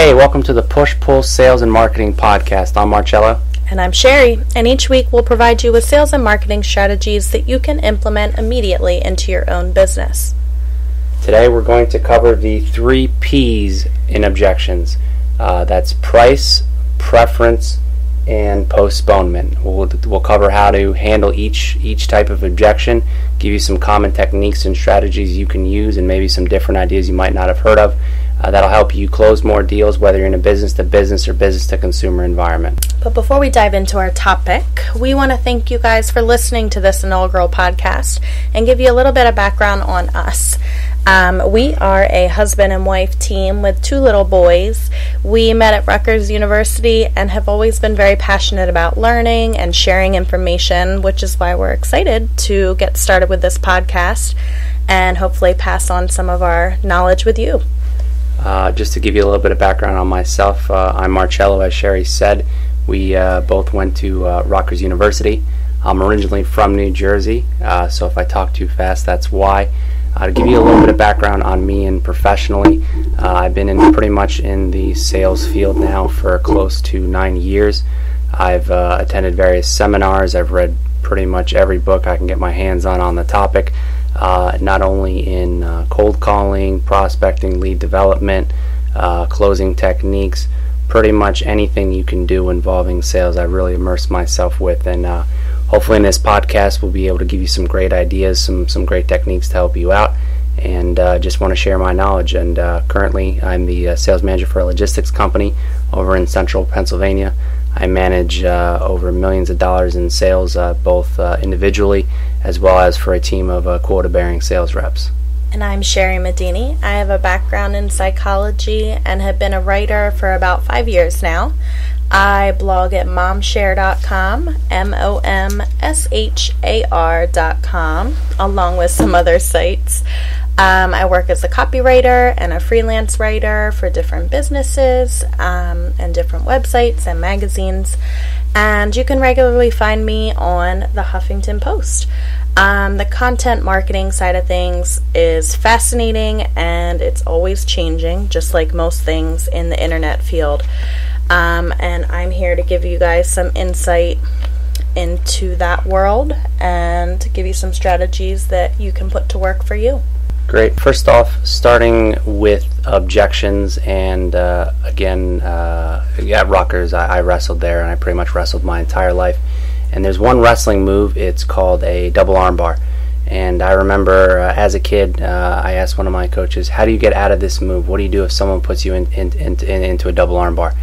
Hey, welcome to the Push-Pull Sales and Marketing Podcast. I'm Marcello. And I'm Sherry, and each week we'll provide you with sales and marketing strategies that you can implement immediately into your own business. Today we're going to cover the 3 P's in objections. That's price, preference, and postponement. We'll cover how to handle each type of objection, give you some common techniques and strategies you can use, and maybe some different ideas you might not have heard of. That'll help you close more deals, whether you're in a business-to-business or business-to-consumer environment. But before we dive into our topic, we want to thank you guys for listening to this inaugural podcast and give you a little bit of background on us. We are a husband and wife team with 2 little boys. We met at Rutgers University and have always been very passionate about learning and sharing information, which is why we're excited to get started with this podcast and hopefully pass on some of our knowledge with you. Just to give you a little bit of background on myself, I'm Marcello, as Sherry said. We both went to Rutgers University. I'm originally from New Jersey, so if I talk too fast, that's why. To give you a little bit of background on me and professionally, I've been pretty much in the sales field now for close to 9 years. I've attended various seminars. I've read pretty much every book I can get my hands on the topic. Not only in cold calling, prospecting, lead development, closing techniques, pretty much anything you can do involving sales I really immerse myself with, and hopefully in this podcast we'll be able to give you some great ideas, some great techniques to help you out, and just want to share my knowledge. And currently I'm the sales manager for a logistics company over in central Pennsylvania. I manage over millions of dollars in sales, both individually as well as for a team of quota-bearing sales reps. And I'm Sherry Medini. I have a background in psychology and have been a writer for about 5 years now. I blog at momshare.com, momshar.com, along with some other sites. I work as a copywriter and a freelance writer for different businesses and different websites and magazines. And you can regularly find me on the Huffington Post. The content marketing side of things is fascinating, and it's always changing, just like most things in the internet field. And I'm here to give you guys some insight into that world and to give you some strategies that you can put to work for you. Great. First off, starting with objections, and again, at Rutgers, I wrestled there, and I pretty much wrestled my entire life. And there's one wrestling move, it's called a double arm bar. And I remember as a kid, I asked one of my coaches, how do you get out of this move? What do you do if someone puts you into a double arm bar?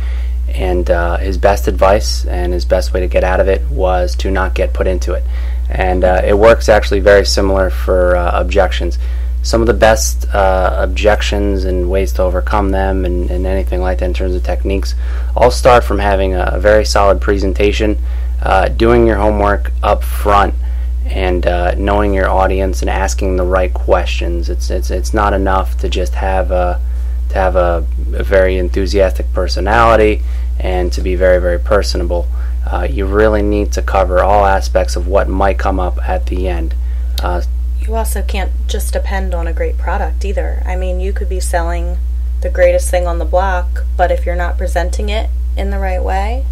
And his best advice and his best way to get out of it was to not get put into it. And it works actually very similar for objections. Some of the best objections and ways to overcome them and anything like that in terms of techniques all start from having a very solid presentation, doing your homework up front, and knowing your audience and asking the right questions. It's not enough to just have a very enthusiastic personality and to be very, very personable. You really need to cover all aspects of what might come up at the end. You also can't just depend on a great product either. I mean, you could be selling the greatest thing on the block, but if you're not presenting it in the right way,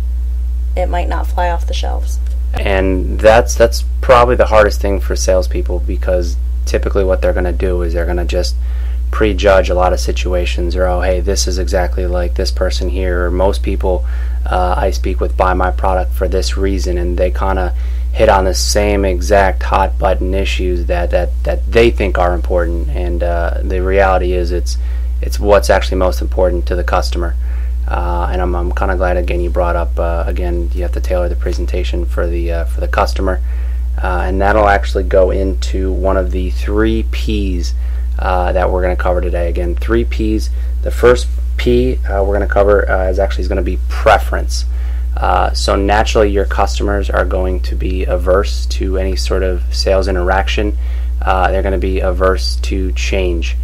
it might not fly off the shelves. And that's probably the hardest thing for salespeople, because typically what they're going to do is they're going to just prejudge a lot of situations, or, oh, hey, this is exactly like this person here, or most people I speak with buy my product for this reason, and they kind of hit on the same exact hot button issues that they think are important, and the reality is it's what's actually most important to the customer. And I'm kind of glad again you brought up again you have to tailor the presentation for the customer, and that'll actually go into one of the 3 P's that we're going to cover today. Again, 3 P's. The first P we're going to cover is going to be preference. So naturally your customers are going to be averse to any sort of sales interaction. They're going to be averse to change.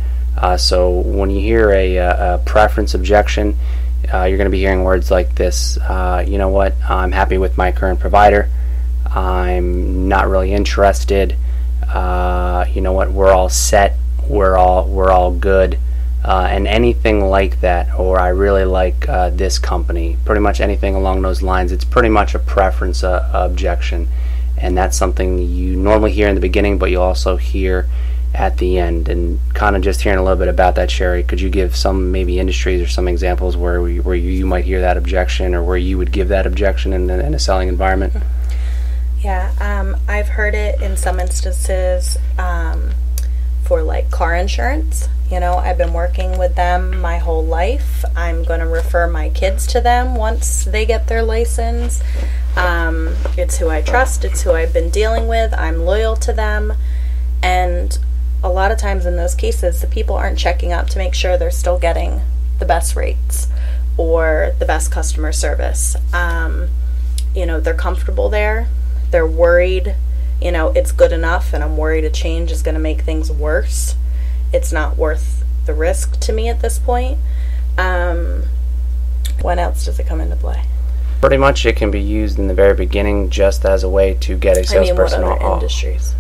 So when you hear a preference objection, you're going to be hearing words like this. You know what? I'm happy with my current provider. I'm not really interested. You know what? We're all set. We're all good. and anything like that, or I really like this company, pretty much anything along those lines, it's pretty much a preference objection. And that's something you normally hear in the beginning, but you'll also hear at the end. And kind of just hearing a little bit about that, Sherry, could you give some maybe industries or some examples where you might hear that objection, or where you would give that objection in a selling environment? Yeah, I've heard it in some instances for like car insurance. I've been working with them my whole life. I'm going to refer my kids to them once they get their license. It's who I trust. It's who I've been dealing with. I'm loyal to them. And a lot of times in those cases, the people aren't checking up to make sure they're still getting the best rates or the best customer service. They're comfortable there. They're worried, it's good enough, and I'm worried a change is going to make things worse. It's not worth the risk to me at this point. When else does it come into play? Pretty much it can be used in the very beginning just as a way to get a salesperson. What other industries?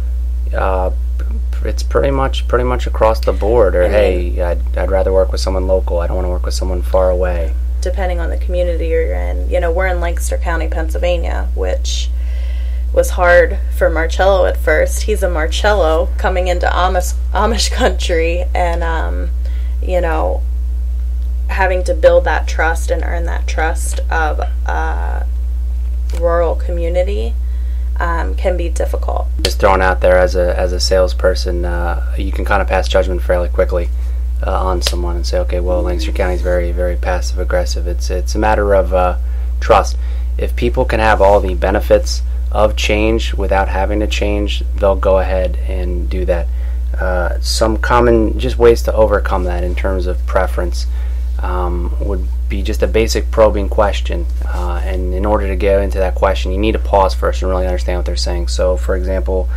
It's pretty much across the board. Or hey, I'd rather work with someone local. I don't want to work with someone far away. Depending on the community you're in. We're in Lancaster County, Pennsylvania, which was hard for Marcello at first. He's a Marcello coming into Amish country, and having to build that trust and earn that trust of a rural community can be difficult. Just throwing out there, as a salesperson, you can kind of pass judgment fairly quickly on someone and say, okay, well, Lancaster County is very, very passive aggressive. It's a matter of trust. If people can have all the benefits of change without having to change, they'll go ahead and do that. Some common just ways to overcome that in terms of preference would be just a basic probing question, and in order to get into that question, you need to pause first and really understand what they're saying. So for example,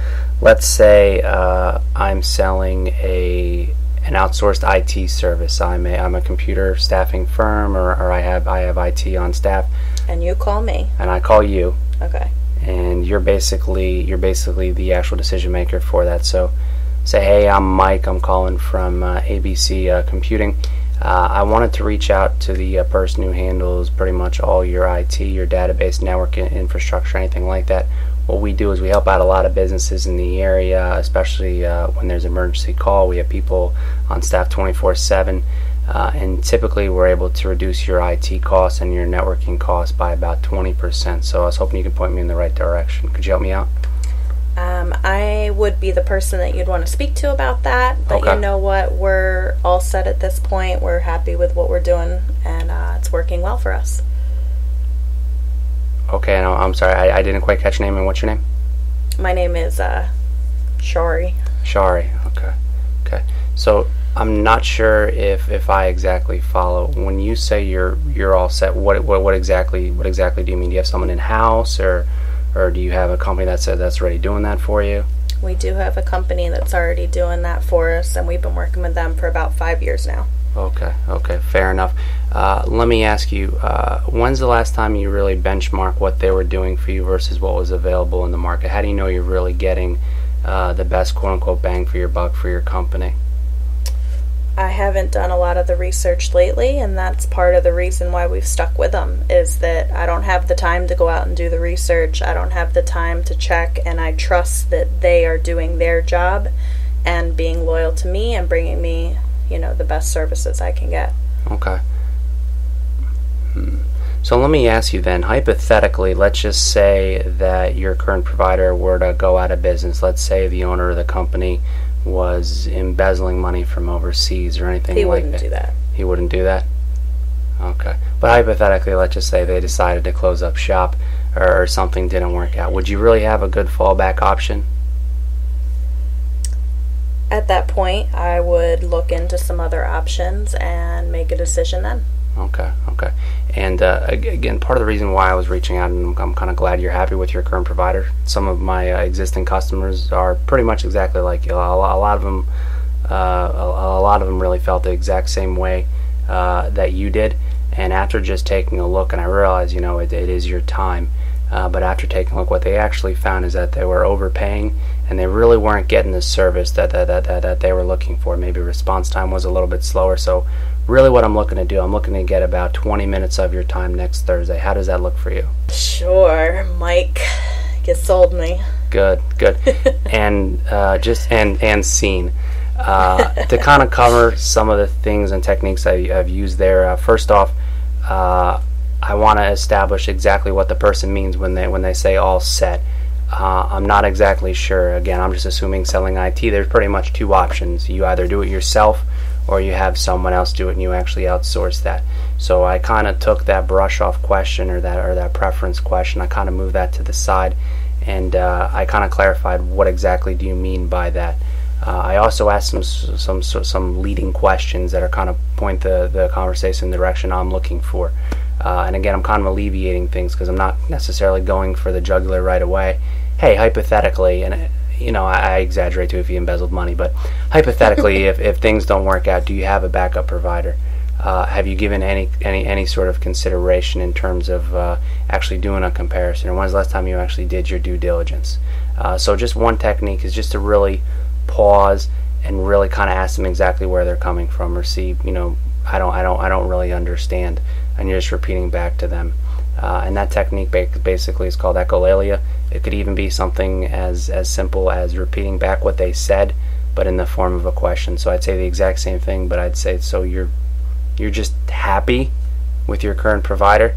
let's say I'm selling an outsourced IT service. I'm a computer staffing firm, or I have IT on staff, and you call me, and I call you. Okay. And you're basically the actual decision maker for that. So say, hey, I'm Mike, I'm calling from ABC Computing. I wanted to reach out to the person who handles pretty much all your IT, your database, network infrastructure, anything like that. What we do is we help out a lot of businesses in the area, especially when there's an emergency call. We have people on staff 24/7. And typically we're able to reduce your IT costs and your networking costs by about 20%. So I was hoping you could point me in the right direction. Could you help me out? I would be the person that you'd want to speak to about that. But okay. You know what? We're all set at this point. We're happy with what we're doing, and it's working well for us. Okay, no, I'm sorry. I didn't quite catch your name. And what's your name? My name is Shari. Shari. Okay. So I'm not sure if I exactly follow. When you say you're all set, what exactly do you mean? Do you have someone in house, or do you have a company that's already doing that for you? We do have a company that's already doing that for us, and we've been working with them for about 5 years now. Okay, fair enough. Let me ask you, when's the last time you really benchmark what they were doing for you versus what was available in the market? How do you know you're really getting the best quote-unquote bang for your buck for your company? I haven't done a lot of the research lately, and that's part of the reason why we've stuck with them, is that I don't have the time to go out and do the research. I don't have the time to check, and I trust that they are doing their job and being loyal to me and bringing me, the best services I can get. Okay. So let me ask you then, hypothetically, let's just say that your current provider were to go out of business. Let's say the owner of the company was embezzling money from overseas or anything like that. He wouldn't do that. He wouldn't do that? Okay. But hypothetically, let's just say they decided to close up shop, or something didn't work out. Would you really have a good fallback option? At that point, I would look into some other options and make a decision then. Okay. And again, part of the reason why I was reaching out, and I'm kind of glad you're happy with your current provider. Some of my existing customers are pretty much exactly like you. A lot of them really felt the exact same way that you did. And after just taking a look, and I realized, it is your time. But after taking a look, what they actually found is that they were overpaying and they really weren't getting the service that they were looking for. Maybe response time was a little bit slower. So really what I'm looking to do, I'm looking to get about 20 minutes of your time next Thursday. How does that look for you? Sure, Mike. You sold me. Good. And and scene. To kind of cover some of the things and techniques I've used there. First off, I want to establish exactly what the person means when they say all set. I'm not exactly sure. Again, I'm just assuming selling IT. There's pretty much two options. You either do it yourself or you have someone else do it and you actually outsource that. So I kind of took that brush off question or that preference question. I kind of moved that to the side, and I kind of clarified what exactly do you mean by that. I also asked some leading questions that are kind of point the conversation in the direction I'm looking for. And again, I'm kind of alleviating things because I'm not necessarily going for the jugular right away. Hey, hypothetically, and I exaggerate too if you embezzled money, but hypothetically, if things don't work out, do you have a backup provider? Have you given any sort of consideration in terms of actually doing a comparison? Or when's the last time you actually did your due diligence? So just one technique is just to really pause and really kind of ask them exactly where they're coming from, or see, I don't really understand, and you're just repeating back to them. And that technique basically is called echolalia. It could even be something as simple as repeating back what they said, but in the form of a question. So I'd say the exact same thing, but I'd say, so you're just happy with your current provider,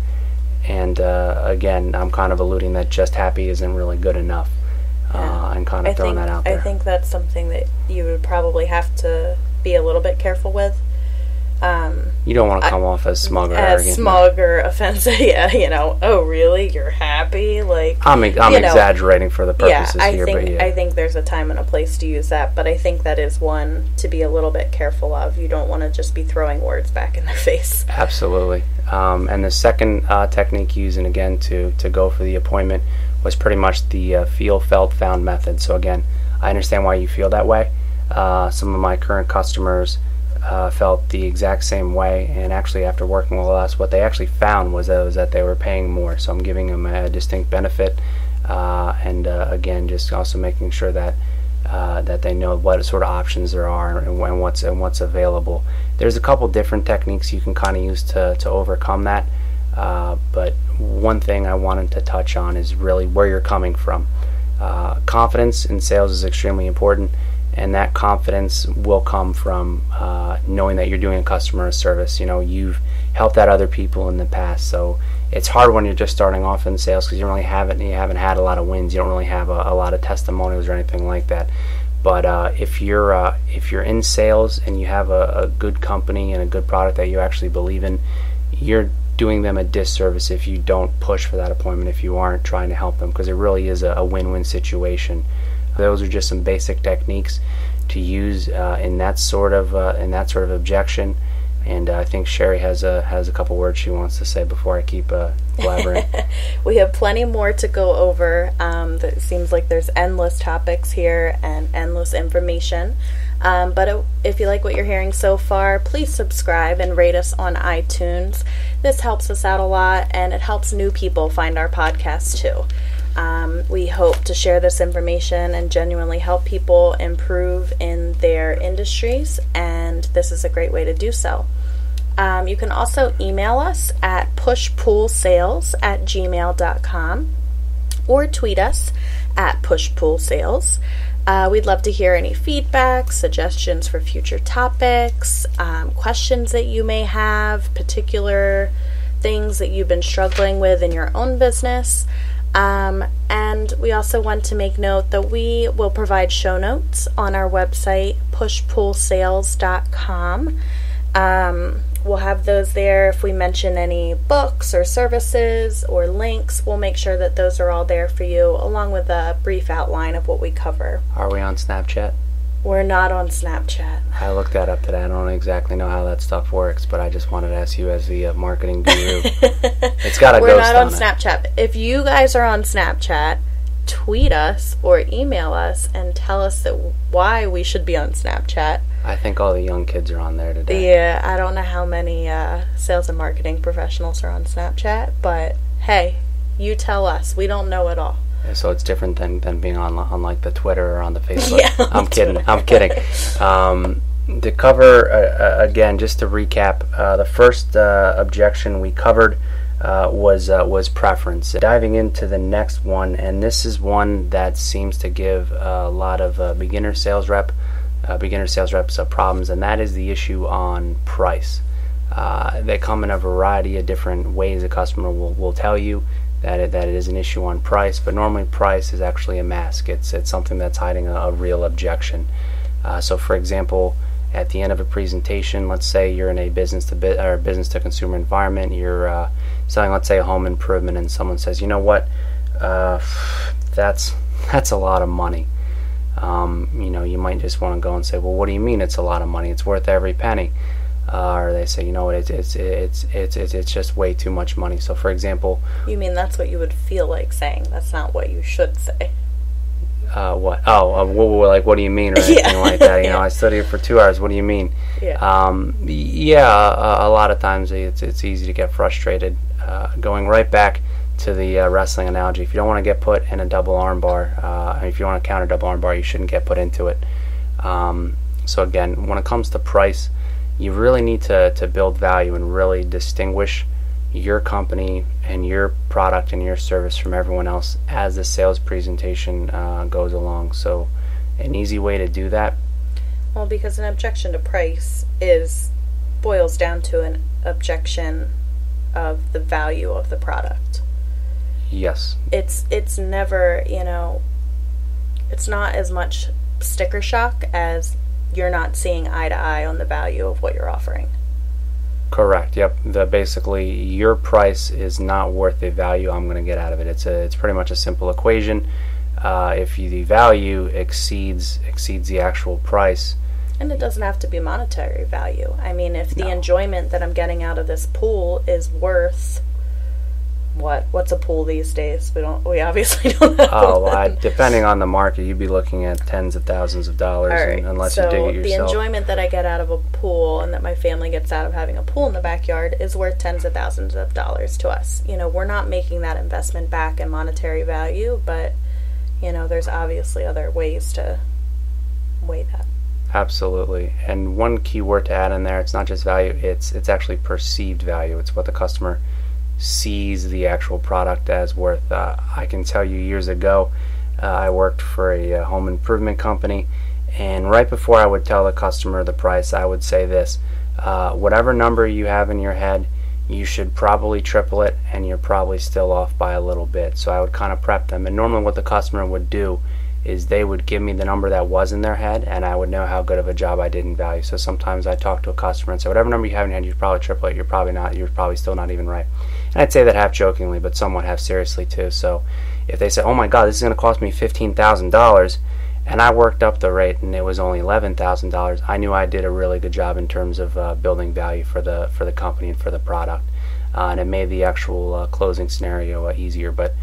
and again, I'm kind of alluding that just happy isn't really good enough, and kind of throwing that out there. I think that's something that you would probably have to be a little bit careful with. You don't want to come off as smug or arrogant. Smug or offensive, yeah. Oh, really? You're happy? Like, I'm exaggerating for the purposes here, but yeah. I think there's a time and a place to use that, but I think that is one to be a little bit careful of. You don't want to just be throwing words back in their face. Absolutely. And the second technique used, and again to go for the appointment, was pretty much the feel, felt, found method. So again, I understand why you feel that way. Some of my current customers felt the exact same way, and actually after working with us, what they actually found was that they were paying more. So I'm giving them a distinct benefit, and again, just also making sure that they know what sort of options there are and what's available. There's a couple different techniques you can kind of use to overcome that, but one thing I wanted to touch on is really where you're coming from. Confidence in sales is extremely important, and that confidence will come from knowing that you're doing a customer service. You've helped out other people in the past, so it's hard when you're just starting off in sales because you haven't had a lot of wins. You don't really have a lot of testimonials or anything like that. But if you're in sales and you have a good company and a good product that you actually believe in, you're doing them a disservice if you don't push for that appointment, if you aren't trying to help them, because it really is a win-win situation. Those are just some basic techniques to use in that sort of objection. And I think Sherry has a couple words she wants to say before I keep blabbering. We have plenty more to go over. It seems like there's endless topics here and endless information. But if you like what you're hearing so far, please subscribe and rate us on iTunes. This helps us out a lot, and it helps new people find our podcast too. We hope to share this information and genuinely help people improve in their industries, and this is a great way to do so. You can also email us at pushpoolsales@gmail.com or tweet us at pushpoolsales. We'd love to hear any feedback, suggestions for future topics, questions that you may have, particular things that you've been struggling with in your own business. And we also want to make note that we will provide show notes on our website, pushpoolsales.com. We'll have those there. If we mention any books or services or links, we'll make sure that those are all there for you, along with a brief outline of what we cover. Are we on Snapchat? We're not on Snapchat. I looked that up today. I don't exactly know how that stuff works, but I just wanted to ask you as the marketing guru. It's got a ghost on it. We're not on Snapchat. If you guys are on Snapchat, tweet us or email us and tell us why we should be on Snapchat. I think all the young kids are on there today. Yeah, I don't know how many sales and marketing professionals are on Snapchat, but hey, you tell us. We don't know it all. So it's different than being on like the Twitter or on the Facebook. Yeah, I'm kidding. I'm kidding. To cover again, just to recap, the first objection we covered was preference. Diving into the next one, and this is one that seems to give a lot of beginner sales reps problems, and that is the issue on price. They come in a variety of different ways. A customer will tell you that it is an issue on price, but normally price is actually a mask. It's something that's hiding a real objection. So, for example, at the end of a presentation, let's say you're in a business to consumer environment. You're selling, let's say, a home improvement, and someone says, you know what, that's a lot of money. You might just want to go and say, well, what do you mean it's a lot of money? It's worth every penny. Or they say, you know what, it's just way too much money. So, for example, you mean that's what you would feel like saying? That's not what you should say. What? Like, what do you mean, or anything like that? You know, I stood here for 2 hours. What do you mean? Yeah. A lot of times it's easy to get frustrated. Going right back to the wrestling analogy, if you don't want to get put in a double armbar, if you want to counter double armbar, you shouldn't get put into it. So again, when it comes to price, you really need to build value and really distinguish your company and your product and your service from everyone else as the sales presentation goes along. So an easy way to do that, well, because an objection to price boils down to an objection of the value of the product. Yes. It's never, it's not as much sticker shock as you're not seeing eye to eye on the value of what you're offering. Correct. Yep. Basically, your price is not worth the value I'm going to get out of it. It's pretty much a simple equation. If the value exceeds the actual price, and it doesn't have to be monetary value. I mean, if the enjoyment that I'm getting out of this pool is worth what's a pool these days? We obviously don't have depending on the market, you'd be looking at tens of thousands of dollars, right, unless you dig it yourself. The enjoyment that I get out of a pool and that my family gets out of having a pool in the backyard is worth tens of thousands of dollars to us. We're not making that investment back in monetary value, but there's obviously other ways to weigh that. Absolutely. And one key word to add in there, it's not just value, it's actually perceived value. It's what the customer sees the actual product as worth. I can tell you years ago, I worked for a home improvement company, and right before I would tell the customer the price, I would say this: whatever number you have in your head, you should probably triple it, and you're probably still off by a little bit. So I would kind of prep them, and normally what the customer would do is they would give me the number that was in their head, and I would know how good of a job I did in value. So sometimes I talk to a customer and say, whatever number you have in your head, you should probably triple it. You're probably still not even right. And I'd say that half jokingly, but somewhat half seriously too. So if they say, oh my God, this is going to cost me $15,000, and I worked up the rate and it was only $11,000, I knew I did a really good job in terms of building value for the company and for the product. And it made the actual closing scenario easier. But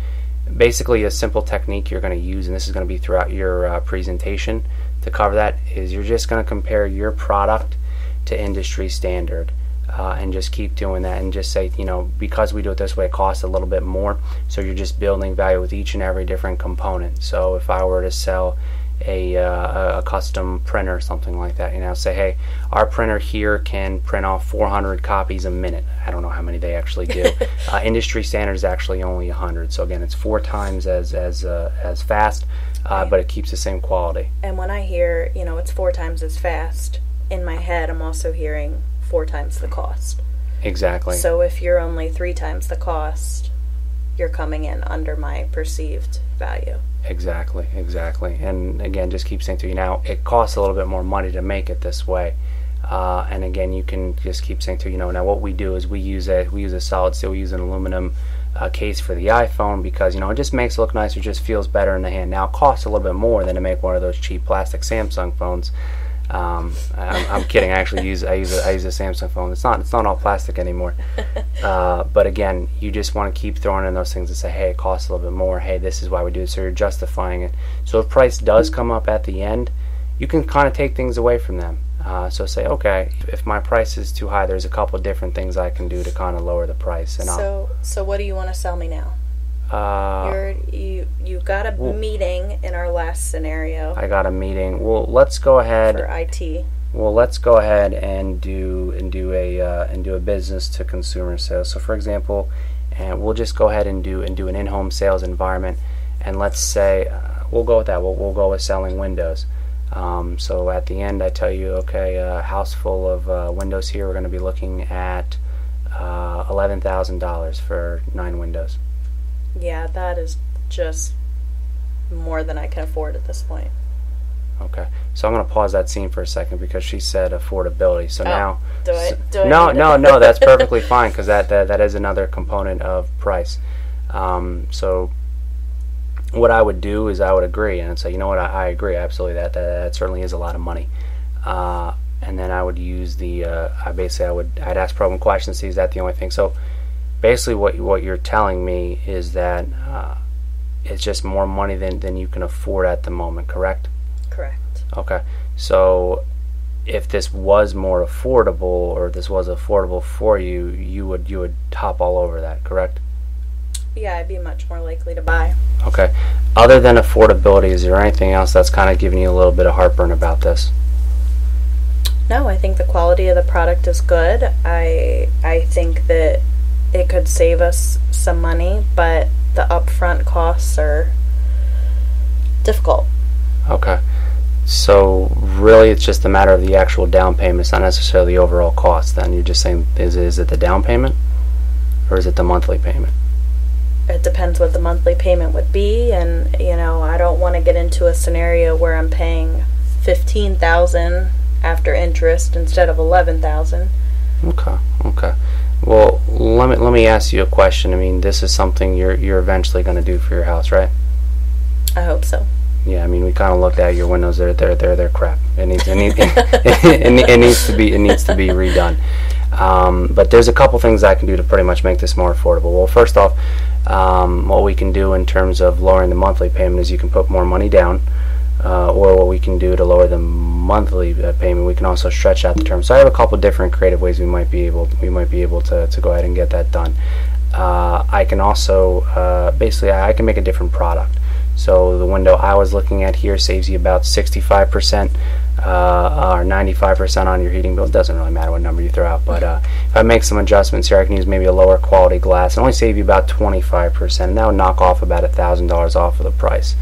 basically, a simple technique you're going to use, and this is going to be throughout your presentation to cover that, is you're just going to compare your product to industry standard, and just keep doing that, and just say, because we do it this way, it costs a little bit more. So you're just building value with each and every different component. So if I were to sell a custom printer, something like that, say, hey, our printer here can print off 400 copies a minute. I don't know how many they actually do. Industry standard is actually only 100. So again, it's 4 times as fast, but it keeps the same quality. And when I hear, it's 4 times as fast, in my head, I'm also hearing 4 times the cost. Exactly. So if you're only 3 times the cost, you're coming in under my perceived value. Exactly. And again, just keep saying to you, now it costs a little bit more money to make it this way. And again, you can just keep saying to now what we do is we use a solid steel, we use an aluminum case for the iPhone, because it just makes it look nicer, it just feels better in the hand. Now it costs a little bit more than to make one of those cheap plastic Samsung phones. I'm kidding. I use a Samsung phone. It's not all plastic anymore. But again, you just want to keep throwing in those things and say, hey, it costs a little bit more. Hey, this is why we do it. So you're justifying it. So if price does come up at the end, you can kind of take things away from them. So say, okay, if my price is too high, there's a couple of different things I can do to kind of lower the price. And so what do you want to sell me now? You got a meeting in our last scenario. I got a meeting. Well, let's go ahead for IT. Well, let's go ahead and do a business to consumer sales. So, for example, and we'll just go ahead and do an in-home sales environment, and let's say we'll go with that. We'll go with selling windows. So at the end, I tell you, okay, a house full of windows here. We're going to be looking at $11,000 for 9 windows. Yeah, that is just more than I can afford at this point. Okay, so I'm going to pause that scene for a second because she said affordability. So now, no, that's perfectly fine because that is another component of price. So what I would do is I would agree and say, you know what, I agree absolutely that certainly is a lot of money. And then I would use I'd ask probing questions. See, is that the only thing? So basically, what you're telling me is that it's just more money than you can afford at the moment. Correct? Correct. Okay. So if this was more affordable, or this was affordable for you, you would hop all over that. Correct? Yeah, I'd be much more likely to buy. Okay. Other than affordability, is there anything else that's kind of giving you a little bit of heartburn about this? No, I think the quality of the product is good. I think that it could save us some money, but the upfront costs are difficult. Okay. So really it's just a matter of the actual down payment. It's not necessarily the overall cost. Then you're just saying, is it the down payment or is it the monthly payment? It depends what the monthly payment would be, and I don't want to get into a scenario where I'm paying $15,000 after interest instead of $11,000. Okay. Well, let me ask you a question. I mean, this is something you're eventually going to do for your house, right? I hope so. Yeah, I mean, we kind of looked at your windows. They're crap. It needs to be redone. But there's a couple things I can do to pretty much make this more affordable. Well, first off, what we can do in terms of lowering the monthly payment is you can put more money down, or what we can do to lower the monthly payment, we can also stretch out the term. So I have a couple different creative ways we might be able to go ahead and get that done. I can also basically I can make a different product. So the window I was looking at here saves you about 65% or 95% on your heating bill. It doesn't really matter what number you throw out, but if I make some adjustments here, I can use maybe a lower quality glass and only save you about 25%, and that would knock off about $1,000 off of the price.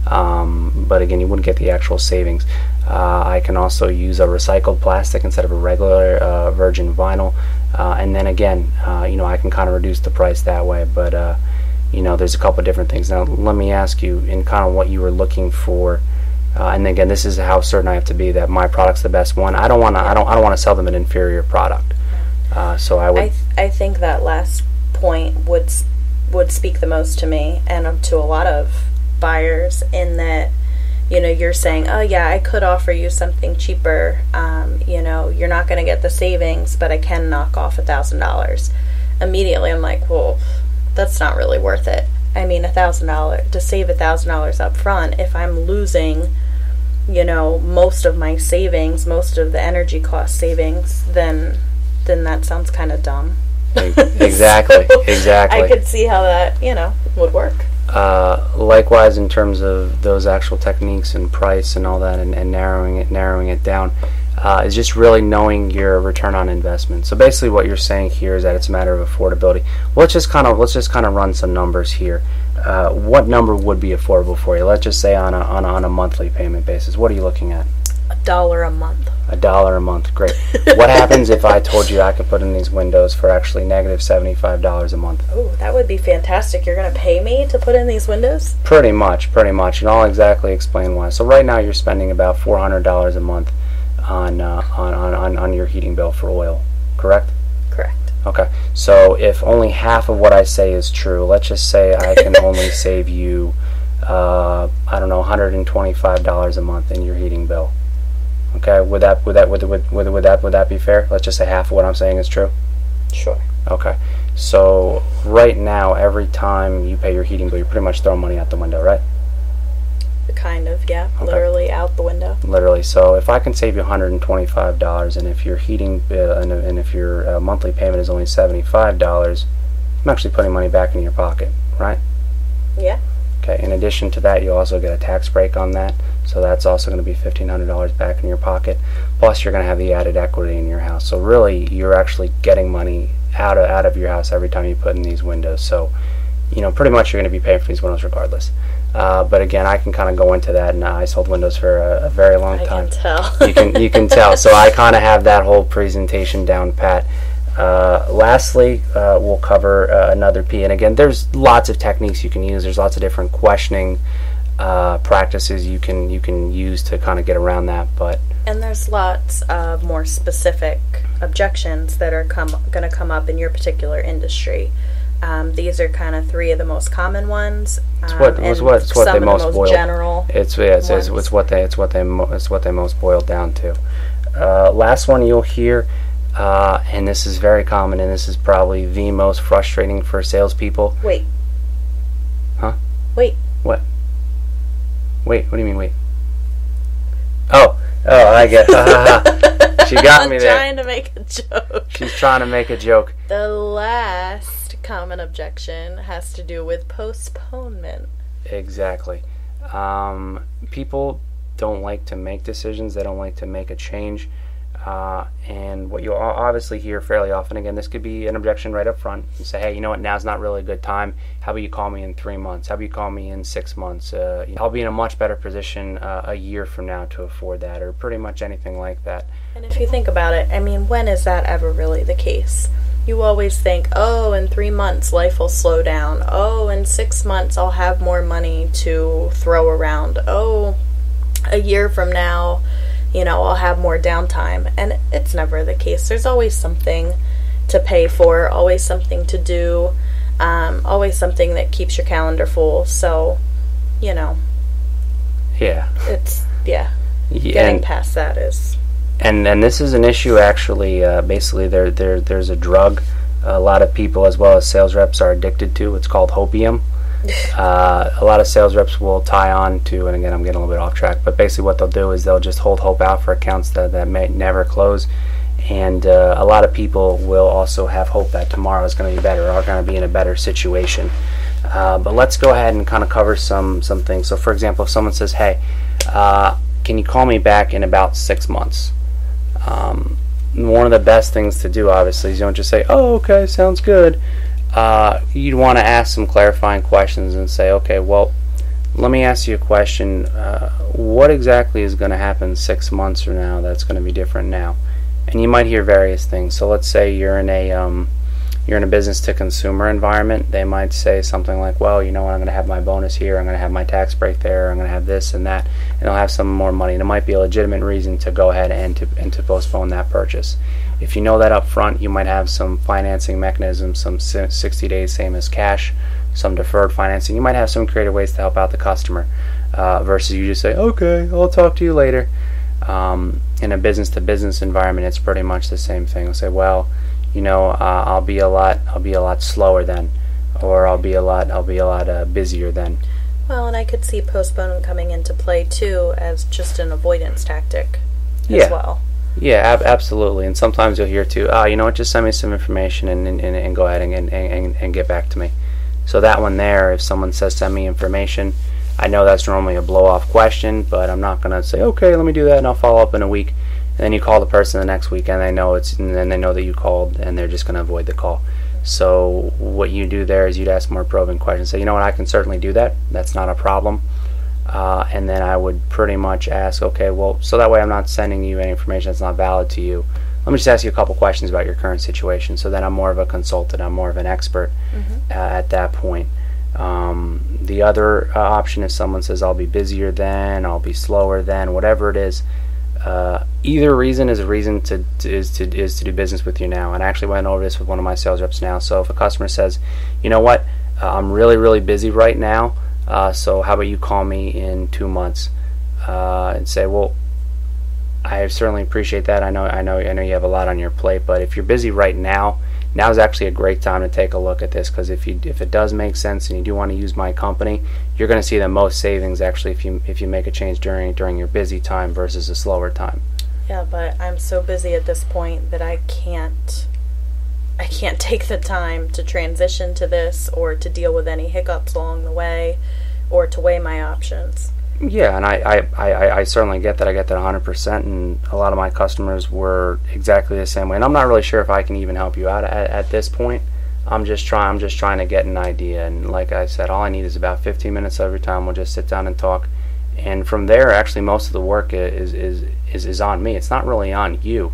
But again, you wouldn't get the actual savings. I can also use a recycled plastic instead of a regular virgin vinyl, and then again, I can kind of reduce the price that way. But there's a couple of different things. Now, let me ask you, in kind of what you were looking for, and again, this is how certain I have to be that my product's the best one. I don't want to sell them an inferior product. So I would. I think that last point would speak the most to me and to a lot of buyers, in that you're saying, oh yeah, I could offer you something cheaper. You're not going to get the savings, but I can knock off $1,000. Immediately, I'm like, well, that's not really worth it. I mean, $1,000 to save $1,000 up front. If I'm losing, most of my savings, most of the energy cost savings, then that sounds kind of dumb. Exactly. Exactly. I could see how that would work. Likewise, in terms of those actual techniques and price and all that, and narrowing it down, is just really knowing your return on investment. So basically, what you're saying here is that it's a matter of affordability. Let's just kind of run some numbers here. What number would be affordable for you? Let's just say on a monthly payment basis. What are you looking at? $1 a month. $1 a month. Great. What happens if I told you I could put in these windows for actually negative $75 a month? Oh, that would be fantastic. You're going to pay me to put in these windows? Pretty much. And I'll exactly explain why. So right now you're spending about $400 a month on your heating bill for oil, correct? Correct. Okay. So if only half of what I say is true, let's just say I can only save you, $125 a month in your heating bill. Okay, would that be fair? Let's just say half of what I'm saying is true. Sure. Okay, so right now, every time you pay your heating bill, you're pretty much throwing money out the window, right? Kind of, yeah. Okay. Literally out the window. Literally. So if I can save you $125, and if your heating bill and if your monthly payment is only $75, I'm actually putting money back in your pocket, right? Yeah. Okay, in addition to that, you also get a tax break on that, so that's also going to be $1,500 back in your pocket. Plus, you're going to have the added equity in your house. So really, you're actually getting money out of your house every time you put in these windows. So, pretty much you're going to be paying for these windows regardless. But again, I can kind of go into that, and I sold windows for a very long time. I can tell. You can tell. So I kind of have that whole presentation down pat. Lastly, we'll cover another P. And again, there's lots of techniques you can use. There's lots of different questioning practices you can use to kind of get around that. And there's lots of more specific objections that are going to come up in your particular industry. These are kind of three of the most common ones. It's what they most boil. General. It's what they most boil down to. Last one you'll hear. And this is very common, and this is probably the most frustrating for salespeople. Wait. Huh? Wait. What? Wait, what do you mean, wait? Oh, I get it. She got me there. I'm trying to make a joke. She's trying to make a joke. The last common objection has to do with postponement. Exactly. People don't like to make decisions. They don't like to make a change. And what you'll obviously hear fairly often, again, this could be an objection right up front. You say, hey, you know what, now's not really a good time. How about you call me in 3 months? How about you call me in 6 months? I'll be in a much better position a year from now to afford that, or pretty much anything like that. And if you think about it, I mean, when is that ever really the case? You always think, oh, in 3 months life will slow down. Oh, in 6 months I'll have more money to throw around. Oh, a year from now, I'll have more downtime. And it's never the case. There's always something to pay for, always something to do, always something that keeps your calendar full. So, Yeah. Getting past that is... And this is an issue, actually. Basically, there's a drug a lot of people, as well as sales reps, are addicted to. It's called hopium. A lot of sales reps will tie on to, and again, I'm getting a little bit off track, but basically what they'll do is they'll just hold hope out for accounts that may never close. And a lot of people will also have hope that tomorrow is going to be better, or are going to be in a better situation. But let's go ahead and kind of cover some things. So, for example, if someone says, hey, can you call me back in about 6 months? One of the best things to do, obviously, is you don't just say, oh, okay, sounds good. You'd want to ask some clarifying questions and say, okay, well, let me ask you a question. What exactly is going to happen 6 months from now that's going to be different now? And you might hear various things. So let's say you're in a business to consumer environment. They might say something like, well, you know what, I'm going to have my bonus here, I'm going to have my tax break there, I'm going to have this and that, and I'll have some more money. And it might be a legitimate reason to go ahead and to postpone that purchase. If you know that up front, you might have some financing mechanisms, some 60 days, same as cash, some deferred financing. You might have some creative ways to help out the customer versus you just say, okay, I'll talk to you later. In a business-to-business environment, it's pretty much the same thing. We'll say, well, you know, I'll be a lot slower then, or I'll be a lot busier then. Well, and I could see postponement coming into play too as just an avoidance tactic as well. Yeah, absolutely. And sometimes you'll hear too, you know what, just send me some information and go ahead and get back to me. So that one there, if someone says send me information, I know that's normally a blow-off question, but I'm not going to say, okay, let me do that, and I'll follow up in a week. And then you call the person the next week, and they know that you called, and they're just going to avoid the call. So what you do there is you'd ask more probing questions. Say, you know what, I can certainly do that. That's not a problem. And then I would pretty much ask, okay, well, so that way I'm not sending you any information that's not valid to you. Let me just ask you a couple questions about your current situation. So then I'm more of a consultant. I'm more of an expert at that point. The other option, if someone says I'll be busier then, I'll be slower then, whatever it is, either reason is a reason to do business with you now. And I actually went over this with one of my sales reps now. So if a customer says, you know what, I'm really, really busy right now, so how about you call me in 2 months, and say, well, I certainly appreciate that. I know you have a lot on your plate, but if you're busy right now, now is actually a great time to take a look at this, because if it does make sense and you do want to use my company, you're going to see the most savings actually if you make a change during your busy time versus a slower time. Yeah, but I'm so busy at this point that I can't I can't take the time to transition to this or to deal with any hiccups along the way or to weigh my options. Yeah, and I certainly get that. I get that 100%, and a lot of my customers were exactly the same way. And I'm not really sure if I can even help you out at this point. I'm just trying to get an idea, and like I said, all I need is about 15 minutes every time. We'll just sit down and talk, and from there, actually, most of the work is on me. It's not really on you.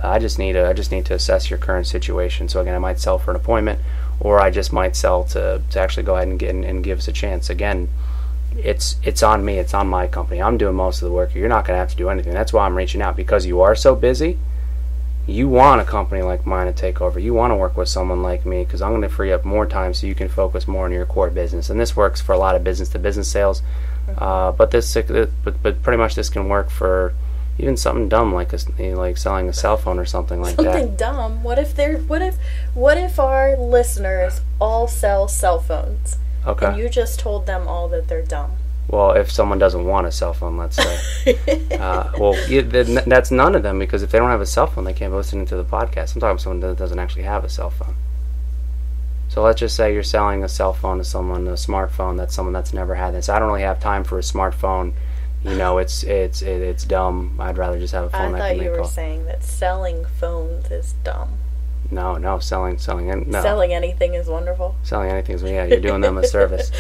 I just need to assess your current situation. So again, I might sell for an appointment, or I just might sell to actually go ahead and give us a chance. Again, it's on me. It's on my company. I'm doing most of the work. You're not going to have to do anything. That's why I'm reaching out, because you are so busy. You want a company like mine to take over. You want to work with someone like me, because I'm going to free up more time so you can focus more on your core business. And this works for a lot of business-to-business sales, but pretty much this can work for even something dumb like selling a cell phone or something like that. Something dumb. What if our listeners all sell cell phones? Okay. And you just told them all that they're dumb. Well, if someone doesn't want a cell phone, let's say. That's none of them, because if they don't have a cell phone, they can't be listening to the podcast. I'm talking about someone that doesn't actually have a cell phone. So let's just say you're selling a cell phone to someone, a smartphone, that's someone that's never had this. I don't really have time for a smartphone. You know, it's dumb. I'd rather just have a phone that can make calls. I thought you were saying that selling phones is dumb. No, selling anything is wonderful. Selling anything is, yeah, you're doing them a service.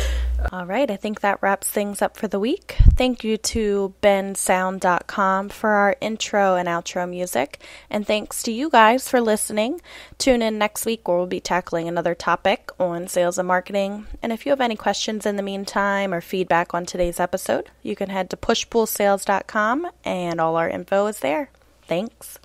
All right, I think that wraps things up for the week. Thank you to bensound.com for our intro and outro music, and thanks to you guys for listening. Tune in next week where we'll be tackling another topic on sales and marketing. And if you have any questions in the meantime or feedback on today's episode, you can head to pushpoolsales.com, and all our info is there. Thanks.